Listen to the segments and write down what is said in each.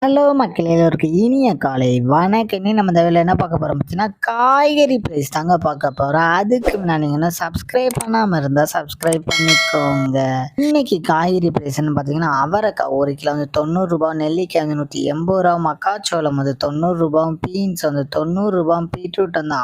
Hello மக்களே! எல்லோருக்கும் இனிய காலை வணக்கம். இன்னைக்கு நம்ம இந்த வீடியோல என்ன பார்க்க போறோம் பார்த்தீங்கன்னா, காய்கறி பிரைஸ் தாங்க பார்க்க போறோம். அதுக்கு முன்னாடி நீங்க இன்னும் சப்ஸ்கிரைப் பண்ணாம இருந்தா சப்ஸ்கிரைப் பண்ணிக்கோங்க. இன்னைக்கு காய்கறி பிரைஸ்ன்னு பார்த்தீங்கன்னா, அவரைக்காய் 1 கிலோ வந்து ரூ. 90, நெல்லிக்காய் வந்து ரூ. 180, மக்காச்சோளம் வந்து ரூ. 90, பீன்ஸ் வந்து ரூ. 90, பீட்ரூட் வந்து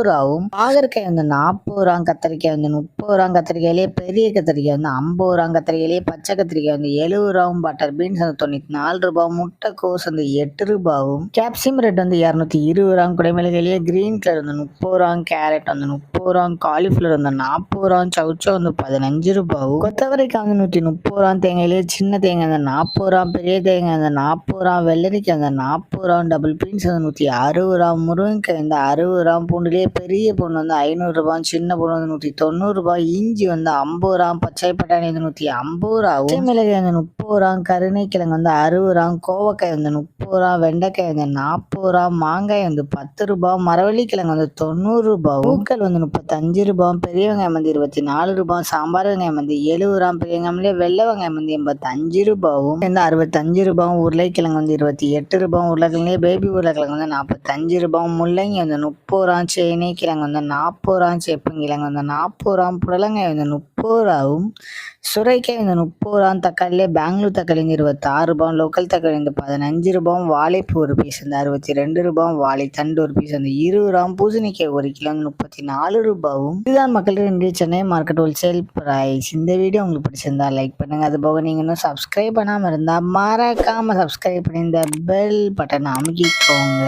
ரூ. 50, பாகற்காய் வந்து ரூ. 40, கத்திரிக்காய் வந்து ரூ. 30, கத்திரிக்காயிலேயே பெரிய கத்திரிக்காய் வந்து ரூ. 50, கத்திரிக்காயிலேயே பச்சை கத்திரிக்காய் வந்து ரூ. 70, பட்டர் பீன்ஸ் வந்து ரூ. 94, முட்டை கோஸ் வந்து ரூ. 8, கேப்சியம் ரெட் வந்து ரூ. 220, குடைமிளகாயிலேயே கிரீன் கலர் வந்து ரூ. 30, கேரட் வந்து ரூ. 30, காலிஃப்ளவர் வந்து ரூ. 40, சவுச்சோ வந்து ரூ. 15, கொத்தவரைக்காய் வந்து ரூ. 130, தேங்காயிலேயே சின்ன தேங்காய் வந்து ரூ. 40, பெரிய தேங்காய் வந்து ரூ. 40, வெள்ளரிக்காய் வந்து ரூ. 40, டபுள் பீன்ஸ் வந்து ரூ. 160, முருங்கைக்காய் வந்து ரூ. 60, பூண்டுலேயே பெரிய பூண்டு வந்து ரூ. 500, சின்ன பூண்டு வந்து ரூ. 190, இஞ்சி வந்து ரூ. 50, பச்சை பட்டாணி வந்து ரூ. 150, மிளகாய் வந்து ரூ. 30, கருணைக்கிழங்கு வந்து ரூ. 60, கோவக்காய் வந்து ரூ. 30, வெண்டைக்காய் வந்து ரூ. 40, மாங்காய் வந்து ரூ. 10, மரவள்ளிக்கிழங்கு வந்து ரூ. 90, பூக்கள் வந்து ரூ. 35, பெரிய வெங்காயம் வந்து ரூ. 24, சாம்பார் வெங்காயம் வந்து ரூ. 70, பெரிய வெங்காயம்லேயே வெள்ளை வெங்காயம் வந்து ரூ. 85, ரூ. 65, உருளைக்கிழங்கு வந்து ரூ. 28, உருளைக்கிழங்குலேயே பேபி உருளைக்கிழங்கு வந்து ரூ. 45, முள்ளங்கி வந்து ரூ. 30, சேனை கிழங்கு வந்து ரூ. 40, சேப்பங்கிழங்கு வந்து ரூ. 40, புடலங்காய் வந்து ரூ. 30, சுரைக்காய் வந்து ரூ. 30, தக்காளியிலே பெங்களூர் தக்காளி வந்து ரூ. 26, லோக்கல் தக்காளி வந்து ரூ. 15, வாழைப்பூ ஒரு பீஸ் வந்து ரூ. 62, வாழைத்தண்டு ஒரு பீஸ் வந்து ரூ. 20, பூசணிக்காய் 1 கிலோ வந்து ரூ. 34. இதுதான் மக்களுக்கு இந்திய சென்னை மார்க்கெட் ஹோல்சேல் பிரைஸ். இந்த வீடியோ உங்களுக்கு பிடிச்சிருந்தா லைக் பண்ணுங்க. அது போக நீங்க இன்னும் சப்ஸ்கிரைப் பண்ணாம இருந்தா மறக்காம சப்ஸ்கிரைப் பண்ணி இந்த பெல் பட்டனை அமுக்கிக்கோங்க.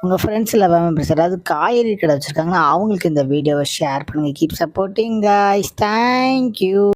உங்க ஃப்ரெண்ட்ஸ் மெம்பர்ஸ் யாராவது காய்கறி கடை வச்சிருக்காங்கன்னா அவங்களுக்கு இந்த வீடியோவை ஷேர் பண்ணுங்க. Keep supporting guys. தேங்க்யூ.